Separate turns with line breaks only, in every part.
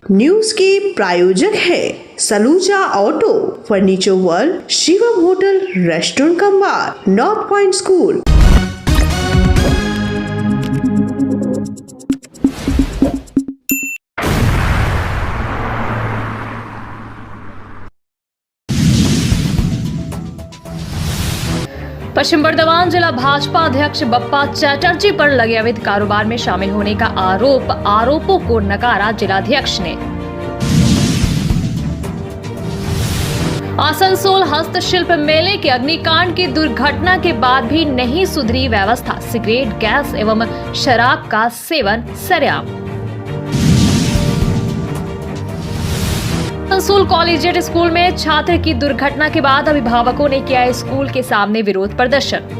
News के प्रायोजक है Saluja Auto, Furniture World, Shivam Hotel, restaurant cum bar, North Point School.
Paschim Bardhaman जिला भाजपा अध्यक्ष बप्पा चैटर्जी पर लगे अवैध कारोबार में शामिल होने का आरोपों को नकारा जिलाध्यक्ष ने। आसनसोल हस्तशिल्प मेले के अग्निकांड की दुर्घटना के बाद भी नहीं सुधरी व्यवस्था, सिगरेट, गैस एवं शराब का सेवन सरेआम। आसनसोल कॉलेजिएट स्कूल में छात्र की दुर्घटना के बाद अभिभावकों ने किया स्कूल के सामने विरोध प्रदर्शन।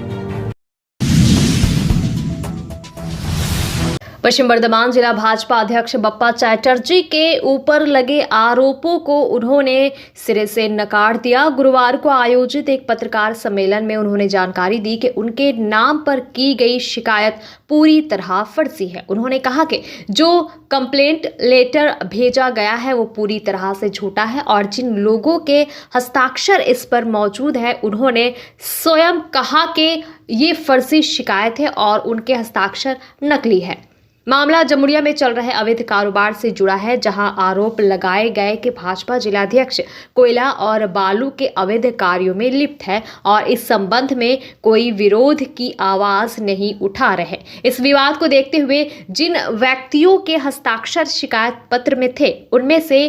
पश्चिम बर्धमान जिला भाजपा अध्यक्ष बप्पा चैटर्जी के ऊपर लगे आरोपों को उन्होंने सिरे से नकार दिया। गुरुवार को आयोजित एक पत्रकार सम्मेलन में उन्होंने जानकारी दी कि उनके नाम पर की गई शिकायत पूरी तरह फर्जी है। उन्होंने कहा कि जो कंप्लेंट लेटर भेजा गया है वो पूरी तरह से झूठा है और जिन लोगों के हस्ताक्षर इस पर मौजूद है उन्होंने स्वयं कहा कि ये फर्जी शिकायत है और उनके हस्ताक्षर नकली है। मामला जमुड़िया में चल रहे अवैध कारोबार से जुड़ा है, जहां आरोप लगाए गए कि भाजपा जिलाध्यक्ष कोयला और बालू के अवैध कार्यों में लिप्त है और इस संबंध में कोई विरोध की आवाज नहीं उठा रहे। इस विवाद को देखते हुए जिन व्यक्तियों के हस्ताक्षर शिकायत पत्र में थे उनमें से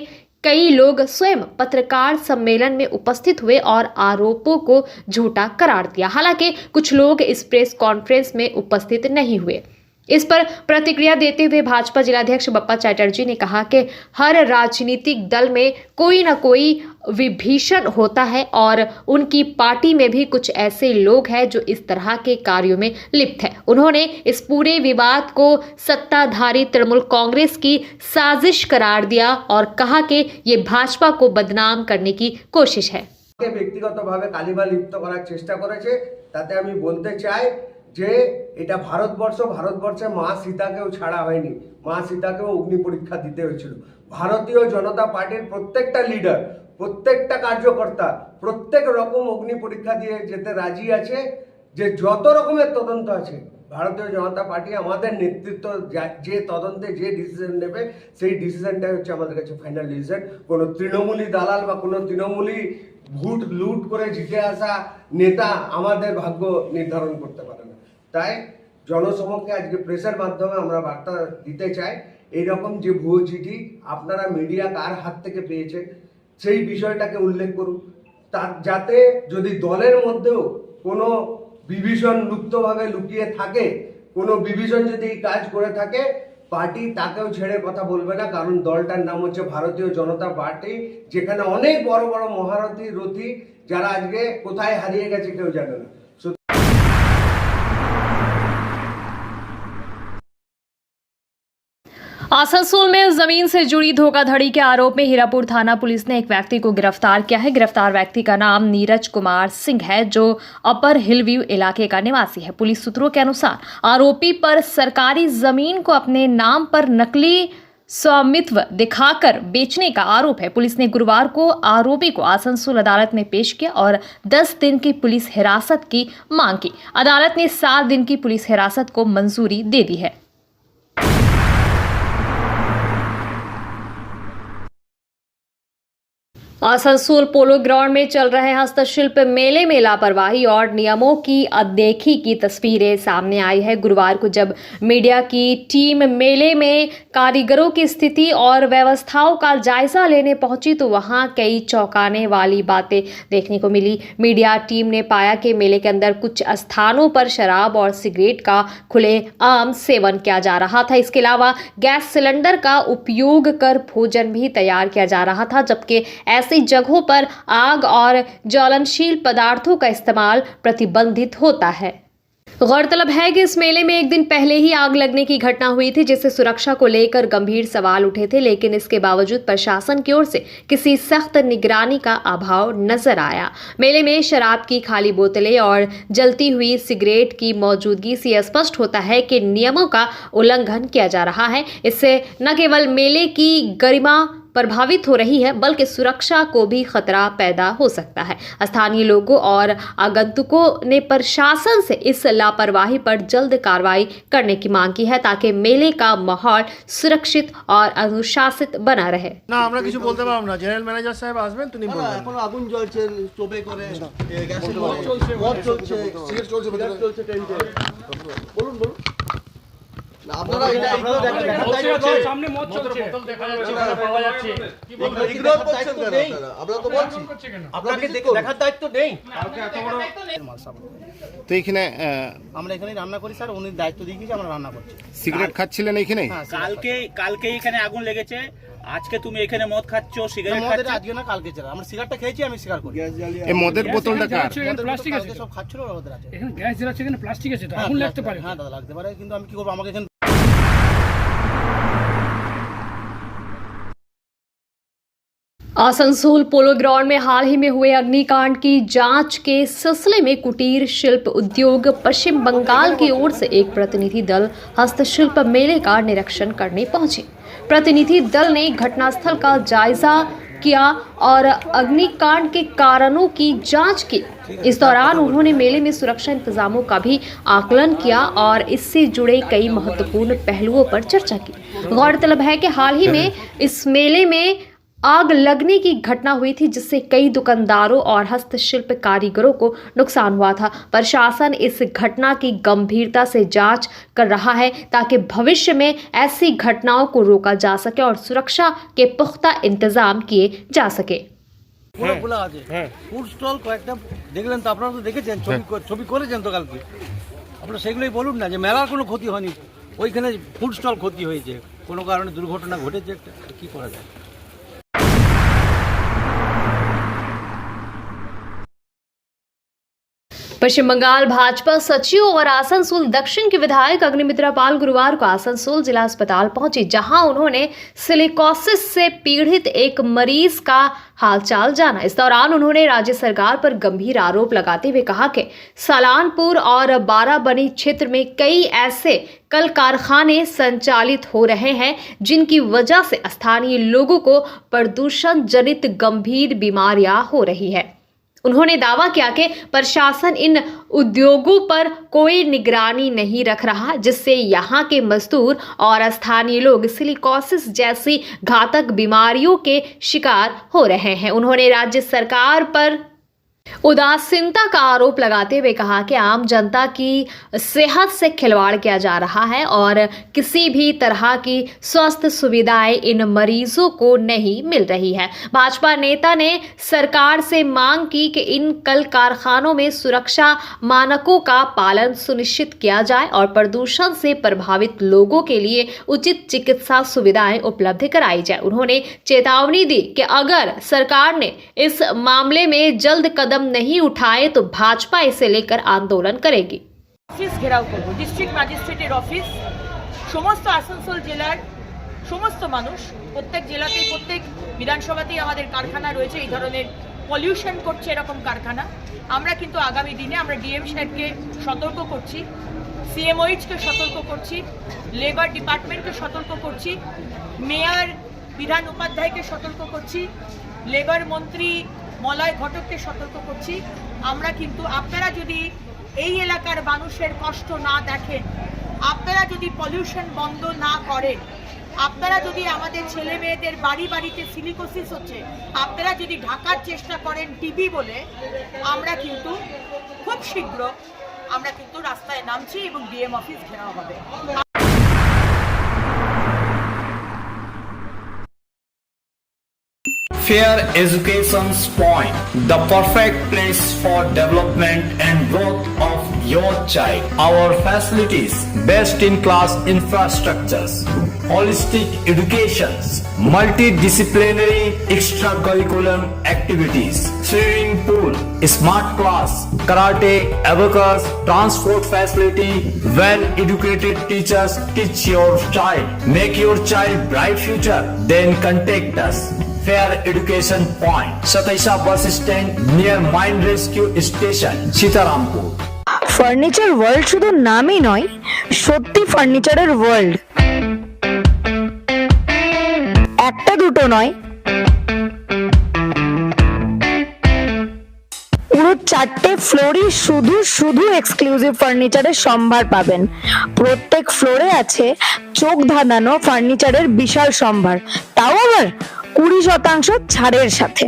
कई लोग स्वयं पत्रकार सम्मेलन में उपस्थित हुए और आरोपों को झूठा करार दिया। हालांकि कुछ लोग इस प्रेस कॉन्फ्रेंस में उपस्थित नहीं हुए। इस पर प्रतिक्रिया देते हुए भाजपा जिलाध्यक्ष बप्पा चैटर्जी ने कहा कि हर राजनीतिक दल में कोई न कोई विभीषण होता है और उनकी पार्टी में भी कुछ ऐसे लोग हैं जो इस तरह के कार्यों में लिप्त है। उन्होंने इस पूरे विवाद को सत्ताधारी तृणमूल कांग्रेस की साजिश करार दिया और कहा कि ये भाजपा को बदनाम करने की कोशिश है।
ব্যক্তিগতভাবে কালিমা লিপ্ত করার চেষ্টা করেছে, তাতে আমি বলতে চাই যে এটা ভারতবর্ষে মা সীতাকেও ছাড়া হয়নি, মা সীতাকেও অগ্নি পরীক্ষা দিতে হয়েছিল। ভারতীয় জনতা পার্টির প্রত্যেকটা লিডার, প্রত্যেকটা কার্যকর্তা প্রত্যেক রকম অগ্নি পরীক্ষা দিয়ে যেতে রাজি আছে। যে যত রকমের তদন্ত আছে ভারতীয় জনতা পার্টি আমাদের নেতৃত্ব যে তদন্তে যে ডিসিশন নেবে সেই ডিসিশনটাই হচ্ছে আমাদের কাছে ফাইনাল ডিসিশন। কোনো তৃণমূলী দালাল বা কোনো তৃণমূলী ভোট লুট করে জিতে আসা নেতা আমাদের ভাগ্য নির্ধারণ করতে পারে না। তাই জনসমক্ষে আজকে প্রেসের মাধ্যমে আমরা বার্তা দিতে চাই, এইরকম যে ভুয়ো চিঠি আপনারা মিডিয়া কার হাত থেকে পেয়েছেন সেই বিষয়টাকে উল্লেখ করুন, তার যাতে যদি দলের মধ্যেও কোনো বিভীষণ লুপ্তভাবে লুকিয়ে থাকে, কোনো বিভীষণ যদি এই কাজ করে থাকে পার্টি তাকেও ছেড়ে কথা বলবে না। কারণ দলটার নাম হচ্ছে ভারতীয় জনতা পার্টি, যেখানে অনেক বড় বড় মহারথী রথী যারা আজকে কোথায় হারিয়ে গেছে কেউ জানে না।
आसनसोल में जमीन से जुड़ी धोखाधड़ी के आरोप में हीरापुर थाना पुलिस ने एक व्यक्ति को गिरफ्तार किया है। गिरफ्तार व्यक्ति का नाम नीरज कुमार सिंह है, जो अपर हिल व्यू इलाके का निवासी है। पुलिस सूत्रों के अनुसार आरोपी पर सरकारी जमीन को अपने नाम पर नकली स्वामित्व दिखाकर बेचने का आरोप है। पुलिस ने गुरुवार को आरोपी को आसनसोल अदालत में पेश किया और 10 दिन की पुलिस हिरासत की मांग की। अदालत ने 7 दिन की पुलिस हिरासत को मंजूरी दे दी है। आसनसोल पोलो ग्राउंड में चल रहे हस्तशिल्प मेले में लापरवाही और नियमों की अनदेखी की तस्वीरें सामने आई है। गुरुवार को जब मीडिया की टीम मेले में कारीगरों की स्थिति और व्यवस्थाओं का जायजा लेने पहुंची तो वहां कई चौंकाने वाली बातें देखने को मिली। मीडिया टीम ने पाया कि मेले के अंदर कुछ स्थानों पर शराब और सिगरेट का खुलेआम सेवन किया जा रहा था। इसके अलावा गैस सिलेंडर का उपयोग कर भोजन भी तैयार किया जा रहा था, जबकि ऐसी जगहों पर आग और ज्वलनशील पदार्थों का इस्तेमाल प्रतिबंधित होता है। गौरतलब है कि इस मेले में एक दिन पहले ही आग लगने की घटना हुई थी, जिससे सुरक्षा को लेकर गंभीर सवाल उठे थे, लेकिन इसके बावजूद प्रशासन की ओर से किसी सख्त निगरानी का अभाव नजर आया। मेले में शराब की खाली बोतलें और जलती हुई सिगरेट की मौजूदगी से स्पष्ट होता है कि नियमों का उल्लंघन किया जा रहा है। इससे न केवल मेले की गरिमा प्रभावित हो रही है, बल्कि सुरक्षा को भी खतरा पैदा हो सकता है। स्थानीय लोगों और आगंतुकों ने प्रशासन से इस लापरवाही पर जल्द कार्रवाई करने की मांग की है, ताकि मेले का माहौल सुरक्षित और अनुशासित बना रहे।
না আমরা কিছু বলতে পারবো না, জেনারেল ম্যানেজার সাহেব আসবেন, তিনি বলবেন।
এখন আগুন জ্বলছে, স্টোভে করে গ্যাসের চলছে, মদ চলছে, সিগারেট চলছে, সিগারেট চলছে টেন্টে। বলুন বলুন। না আপনারা এটা
সামনে মদ চলছে, বোতল দেখা যাচ্ছে, পাওয়া যাচ্ছে,
ইগনোর করছেন কেন আপনারা? আমরা তো বলছি আপনাকে দেখার দায়িত্ব নেই।
কালকে এত বড়
তো এখানে
আমরা এখানে রান্না করি স্যার, উনি দায়িত্ব দিয়ে গেছে, আমরা রান্না করছি।
সিগারেট খাচ্ছিলেন এখানে?
কালকে এখানে আগুন লেগেছে, আজকে তুমি এখানে মদ খাচ্ছ, সিগারেট
মদের
খাচ্ছ।
আজকে না কালকে ছিল, আমরা সিগারেটটা খেয়েছি, আমি স্বীকার করি।
এই মদের বোতলটা কার?
প্লাস্টিক আছে,
সব খাচ্ছিল ওদের আছে।
এখানে গ্যাস জ্বালাচ্ছে, এখানে প্লাস্টিক আছে, তো আগুন লাগতে পারে।
হ্যাঁ দাদা লাগতে পারে, কিন্তু আমি কি করবো, আমাকে এখানে
आसनसोल पोलो ग्राउंड में हाल ही में हुए अग्निकांड की जांच के सिलसिले में कुटीर शिल्प उद्योग पश्चिम बंगाल की ओर से एक प्रतिनिधि दल हस्तशिल्प मेले का निरीक्षण करने पहुंचे। प्रतिनिधि दल ने घटनास्थल का जायजा किया और अग्निकांड के कारणों की जांच की। इस दौरान उन्होंने मेले में सुरक्षा इंतजामों का भी आकलन किया और इससे जुड़े कई महत्वपूर्ण पहलुओं पर चर्चा की। गौरतलब है कि हाल ही में इस मेले में आग लगने की घटना हुई थी, जिससे कई दुकानदारों और हस्तशिल्प कारीगरों को नुकसान हुआ था। प्रशासन इस घटना की गंभीरता से जांच कर रहा है, ताकि भविष्य में ऐसी घटनाओं को रोका जा सके और सुरक्षा के पुख्ता इंतजाम किए जा सके।
পুরো খোলা আছে, ফুড স্টল কয়েকটা দেখলেন তো, আপনারা তো দেখেছেন, ছবি করেছেন তো কালকে। আপনারা সেগুলোই বলুন না যে মেলার কোনো ক্ষতি হয়নি, ওইখানে ফুড স্টল ক্ষতি হয়েছে, কোনো কারণে দুর্ঘটনা ঘটেছে, কি করা যায়।
पश्चिम बंगाल भाजपा सचिव और आसनसोल दक्षिण के विधायक अग्निमित्रा पाल गुरुवार को आसनसोल जिला अस्पताल पहुंचे, जहां उन्होंने सिलिकोसिस से पीड़ित एक मरीज का हालचाल जाना। इस दौरान उन्होंने राज्य सरकार पर गंभीर आरोप लगाते हुए कहा कि सलानपुर और बाराबनी क्षेत्र में कई ऐसे कल कारखाने संचालित हो रहे हैं, जिनकी वजह से स्थानीय लोगों को प्रदूषण जनित गंभीर बीमारियां हो रही है। उन्होंने दावा किया कि प्रशासन इन उद्योगों पर कोई निगरानी नहीं रख रहा, जिससे यहाँ के मजदूर और स्थानीय लोग सिलिकोसिस जैसी घातक बीमारियों के शिकार हो रहे हैं। उन्होंने राज्य सरकार पर उदासीनता का आरोप लगाते हुए कहा कि आम जनता की सेहत से खिलवाड़ किया जा रहा है और किसी भी तरह की स्वास्थ्य सुविधाएं इन मरीजों को नहीं मिल रही है। भाजपा नेता ने सरकार से मांग की कि इन कल कारखानों में सुरक्षा मानकों का पालन सुनिश्चित किया जाए और प्रदूषण से प्रभावित लोगों के लिए उचित चिकित्सा सुविधाएं उपलब्ध कराई जाए। उन्होंने चेतावनी दी कि अगर सरकार ने इस मामले में जल्द कदम नहीं उठाए तो भाजपा इसे लेकर आंदोलन करेगी।
অফিস ঘেরাও করব, ডিস্ট্রিক্ট ম্যাজিস্ট্রেটের অফিস, সমস্ত আসানসোল জেলার সমস্ত মানুষ, প্রত্যেক জেলাতে প্রত্যেক বিধানসভাতেই আমাদের কারখানা রয়েছে এই ধরনের পলিউশন করছে এরকম কারখানা। আমরা কিন্তু আগামী দিনে আমরা ডিএম সাহেবকে সতর্ক করছি, সিএমওইচকে সতর্ক করছি, লেবার ডিপার্টমেন্টকে সতর্ক করছি, মেয়র বিধান উপাধ্যায়কে সতর্ক করছি, লেবার মন্ত্রী মলয় ঘটককে সতর্ক করছি। আমরা কিন্তু আপনারা যদি এই এলাকার মানুষের কষ্ট না দেখেন, আপনারা যদি পলিউশন বন্ধ না করেন, আপনারা যদি আমাদের ছেলে মেয়েদের বাড়ি বাড়িতে সিলিকোসিস হচ্ছে আপনারা যদি ঢাকার চেষ্টা করেন টিবি বলে, আমরা কিন্তু খুব শীঘ্র আমরা কিন্তু রাস্তায় নামছি এবং ডিএম অফিস ঘেরাও হবে।
Fair Education's Point, the perfect place for development and growth of your child. Our facilities, best in class infrastructures, holistic educations, multidisciplinary extracurricular activities, swimming pool, smart class, karate, abacus, transport facility, well-educated teachers teach your child. Make your child bright future. Then contact us. Fair Education Point, Sataisa bus stand near Mine Rescue Station, Sitarampur.
Furniture world শুধু নামই নয়, সত্যি ফার্নিচারের world. একটা দুটো নয়, পুরো 4টে ফ্লোরই শুধু শুধু এক্সক্লুসিভ ফার্নিচারের সম্ভার পাবেন। প্রত্যেক ফ্লোরে আছে চোখ ধাঁধানো ফার্নিচারের বিশাল সম্ভার, তাও আবার 20% ছাড়ের সাথে।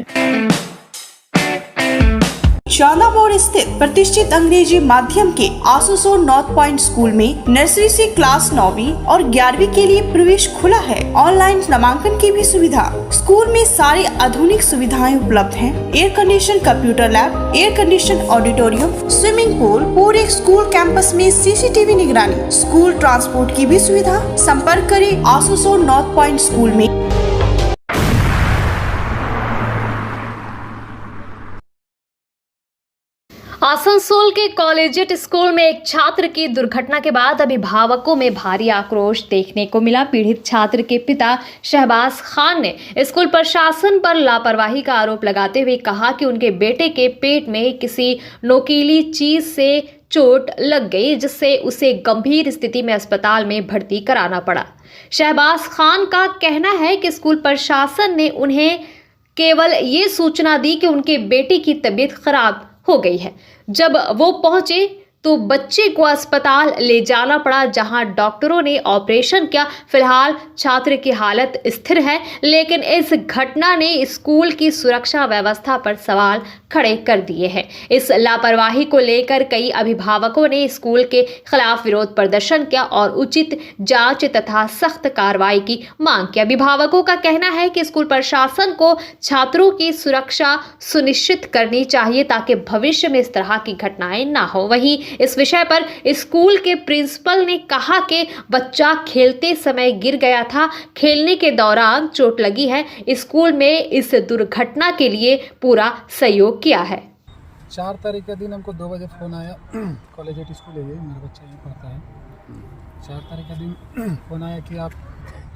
शालामोड़ स्थित प्रतिष्ठित अंग्रेजी माध्यम के आसुसो नॉर्थ पॉइंट स्कूल में नर्सरी से क्लास 9वीं और 11वीं के लिए प्रवेश खुला है। ऑनलाइन नामांकन की भी सुविधा। स्कूल में सारी आधुनिक सुविधाएं उपलब्ध हैं। Air condition computer lab, air condition auditorium, swimming pool, पूरे स्कूल कैंपस में सीसीटीवी निगरानी, स्कूल ट्रांसपोर्ट की भी सुविधा। संपर्क करें आसुसो नॉर्थ पॉइंट स्कूल में।
आसनसोल के कॉलेजिएट स्कूल में एक छात्र की दुर्घटना के बाद अभिभावकों में भारी आक्रोश देखने को मिला। पीड़ित छात्र के पिता शहबाज खान ने स्कूल प्रशासन पर लापरवाही का आरोप लगाते हुए कहा कि उनके बेटे के पेट में किसी नोकीली चीज से चोट लग गई, जिससे उसे गंभीर स्थिति में अस्पताल में भर्ती कराना पड़ा। शहबाज खान का कहना है कि स्कूल प्रशासन ने उन्हें केवल ये सूचना दी कि उनके बेटे की तबीयत खराब हो गई है। जब वो पहुंचे तो बच्चे को अस्पताल ले जाना पड़ा, जहां डॉक्टरों ने ऑपरेशन किया। फिलहाल छात्र की हालत स्थिर है, लेकिन इस घटना ने स्कूल की सुरक्षा व्यवस्था पर सवाल खड़े कर दिए हैं। इस लापरवाही को लेकर कई अभिभावकों ने स्कूल के खिलाफ विरोध प्रदर्शन किया और उचित जांच तथा सख्त कार्रवाई की मांग की। अभिभावकों का कहना है कि स्कूल प्रशासन को छात्रों की सुरक्षा सुनिश्चित करनी चाहिए ताकि भविष्य में इस तरह की घटनाएं ना हो। वहीं इस विषय पर स्कूल के प्रिंसिपल ने कहा कि बच्चा खेलते समय गिर गया था, खेलने के दौरान चोट लगी है। स्कूल में इस दुर्घटना के लिए पूरा सहयोग किया है।
4 तारीख के दिन हमको 2 बजे फ़ोन आया। कॉलेजिएट स्कूल है ये, मेरा बच्चा यहीं पढ़ता है। 4 तारीख के दिन फ़ोन आया कि आप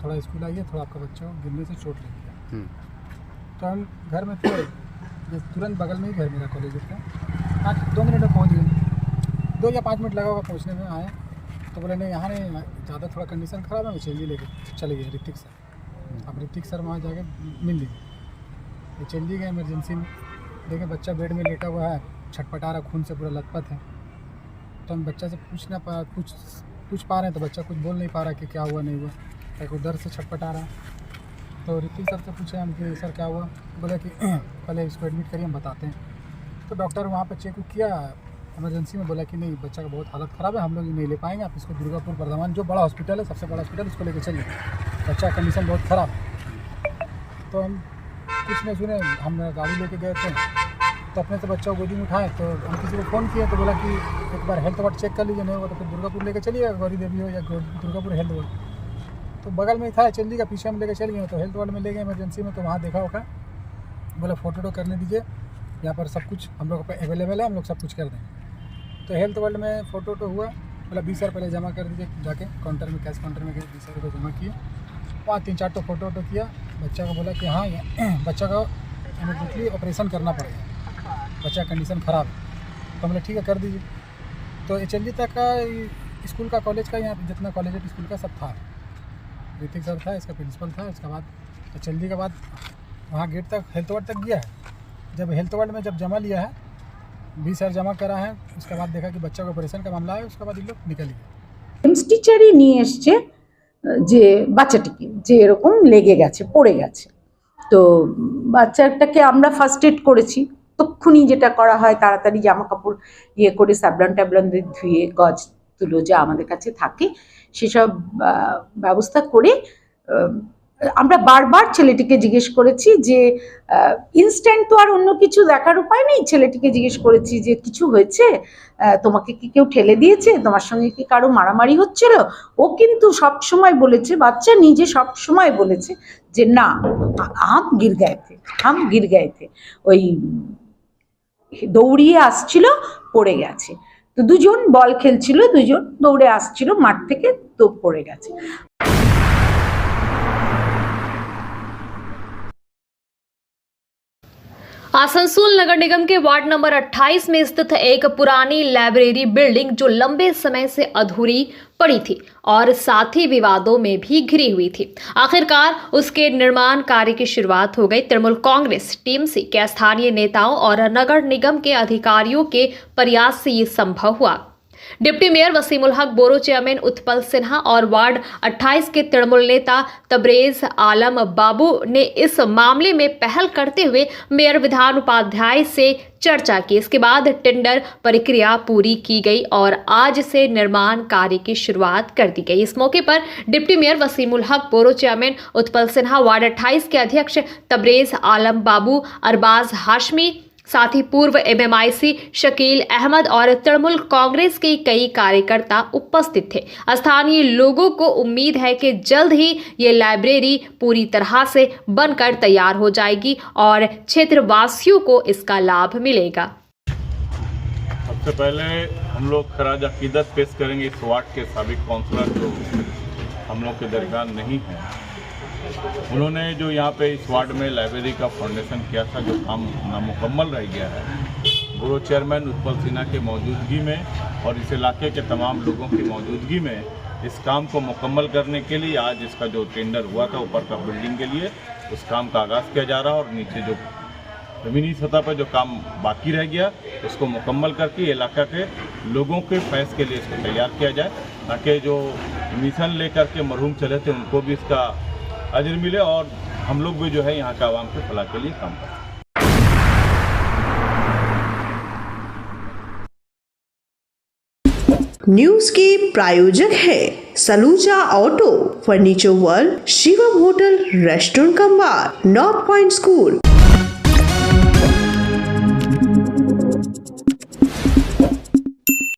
थोड़ा स्कूल आइए, थोड़ा आपका बच्चा को गिरने से चोट लग गया। तो हम घर में थे, तुरंत बगल में ही घर मेरा कॉलेजिएट का। 2 मिनट में पहुँच गए, 2 या 5 मिनट लगा होगा पहुँचने में। आए तो बोले नहीं यहाँ नहीं, ज़्यादा थोड़ा कंडीशन ख़राब है, मैं चलिए लेके चले गए ऋतिक सर। अब ऋतिक सर वहाँ जाके मिल लिए, ये चलिए गए इमरजेंसी में। देखें बच्चा बेड में लेटा हुआ है, छटपटा रहा, खून से पूरा लथपथ है। तो हम बच्चा से पूछ पा रहे हैं तो बच्चा कुछ बोल नहीं पा रहा कि क्या हुआ नहीं हुआ, क्या दर्द से छटपटा रहा। तो ऋतिक सर से पूछे हम कि सर क्या हुआ, बोले कि पहले इसको एडमिट करिए, हम बताते हैं। तो डॉक्टर वहाँ पर चेक किया इमरजेंसी में, बोला कि नहीं बच्चा का बहुत हालत ख़राब है, हम लोग नहीं ले पाएंगे, आप इसको दुर्गापुर बर्धमान जो बड़ा हॉस्पिटल है, सबसे बड़ा हॉस्पिटल, उसको लेके चलिए, बच्चा का कंडीशन बहुत ख़राब है। तो हम कुछ नहीं सुने, हम गाड़ी लेके गए थे, तो अपने से बच्चा को गोदी में उठाए। तो हम किसी को फ़ोन किए तो बोला कि एक बार हेल्थ वार्ड चेक कर लीजिए, नहीं होगा तो फिर दुर्गापुर लेके चलिएगा, गौरी देवी हो या दुर्गापुर हेल्थ वार्ड। तो बगल में ही था चंदी का, पीछे हम लेके चल गए। तो हेल्थ वार्ड में ले गए इमरजेंसी में, तो वहाँ देखा होगा, बोला फ़ोटो करने दीजिए, यहाँ पर सब कुछ हम लोग पर अवेलेबल है, हम लोग सब कुछ कर देंगे। तो हेल्थ वर्ल्ड में फ़ोटो हुआ, बोला 20 हज़ार पहले जमा कर दीजिए, जाके काउंटर में, कैश काउंटर में गए, 20 हज़ार जमा किए। वहाँ 3-4 तो फ़ोटो किया। बच्चा को बोला कि हाँ बच्चा का इमीडिएटली ऑपरेशन करना पड़ेगा, बच्चा कंडीशन ख़राब है। तो हमने ठीक है कर दीजिए। तो HLD तक का स्कूल का, कॉलेज का, यहाँ जितना कॉलेज स्कूल का सब था। ऋतिक सर था, इसका प्रिंसिपल था। इसके बाद HLD के बाद वहाँ गेट तक हेल्थ वार्ड तक गया है। जब हेल्थ वार्ड में जब जमा लिया है, 20 हज़ार जमा करा है, उसके बाद देखा कि बच्चा का ऑपरेशन का मामला है, उसके बाद ये लोग निकल गए।
এমস টিচারই নিয়ে এসছে যে বাচ্চাটিকে যে এরকম লেগে গেছে, পড়ে গেছে। তো বাচ্চাটাকে আমরা ফার্স্ট এড করেছি, তক্ষুনি যেটা করা হয় তাড়াতাড়ি জামা কাপড় ইয়ে করে স্যাবলন ট্যাবলন দিয়ে ধুয়ে গজ তুলো যা আমাদের কাছে থাকে সেসব ব্যবস্থা করে আমরা বারবার ছেলেটিকে জিজ্ঞেস করেছি যে ইনস্ট্যান্ট তো আর অন্য কিছু দেখার উপায় নেই, ছেলেটিকে জিজ্ঞেস করেছি যে কিছু হয়েছে, তোমাকে কি কেউ ঠেলে দিয়েছে, তোমার সঙ্গে কি কারো মারামারি হচ্ছিল? ও কিন্তু সব সময় বলেছে, বাচ্চা নিজে সব সময় বলেছে যে না, হাম গির গায়ে থে, ওই দৌড়িয়ে আসছিল, পড়ে গেছে। তো দুজন বল খেলছিল, দুজন দৌড়ে আসছিল মাঠ থেকে, তো পড়ে গেছে।
आसनसोल नगर निगम के वार्ड नंबर 28 में स्थित एक पुरानी लाइब्रेरी बिल्डिंग जो लंबे समय से अधूरी पड़ी थी और साथ ही विवादों में भी घिरी हुई थी, आखिरकार उसके निर्माण कार्य की शुरुआत हो गई। तृणमूल कांग्रेस टीएमसी के स्थानीय नेताओं और नगर निगम के अधिकारियों के प्रयास से ये संभव हुआ। डिप्टी मेयर वसीमुल हक, बोरो चेयरमैन उत्पल सिन्हा और वार्ड 28 के तृणमूल नेता तबरेज आलम बाबू ने इस मामले में पहल करते हुए मेयर विधान उपाध्याय से चर्चा की। इसके बाद टेंडर प्रक्रिया पूरी की गई और आज से निर्माण कार्य की शुरुआत कर दी गई। इस मौके पर डिप्टी मेयर वसीमुल हक, borough chairman Utpal Sinha, ward 28 के अध्यक्ष तबरेज आलम बाबू, अरबाज हाशमी, साथ ही पूर्व एमएमआईसी शकील अहमद और तृणमूल कांग्रेस के कई कार्यकर्ता उपस्थित थे। स्थानीय लोगों को उम्मीद है कि जल्द ही ये लाइब्रेरी पूरी तरह से बनकर तैयार हो जाएगी और क्षेत्रवासियों को इसका लाभ मिलेगा।
सबसे पहले हम लोग खराज अकीदत पेश करेंगे इस वार्ड के साबिक काउंसलर जो हम लोग के दरमियान नहीं है। उन्होंने जो यहाँ पे इस वार्ड में लाइब्रेरी का फाउंडेशन किया था, जो काम नामुकम्मल रह गया है, बोरो चेयरमैन उत्पल सिन्हा के मौजूदगी में और इस इलाके के तमाम लोगों की मौजूदगी में इस काम को मुकम्मल करने के लिए आज इसका जो टेंडर हुआ था ऊपर का बिल्डिंग के लिए, उस काम का आगाज़ किया जा रहा है और नीचे जो ज़मीनी सतह पर जो काम बाकी रह गया उसको मुकम्मल करके इलाका के लोगों के फैस के लिए इसको तैयार किया जाए, ताकि जो मिशन लेकर के मरहूम चले थे उनको भी इसका अजर मिले और हम लोग भी जो है यहाँ का आवाम के फलाह के लिए काम करें।
न्यूज के प्रायोजक है Saluja Auto, Furniture World, Shivam Hotel, restaurant cum bar, North Point school.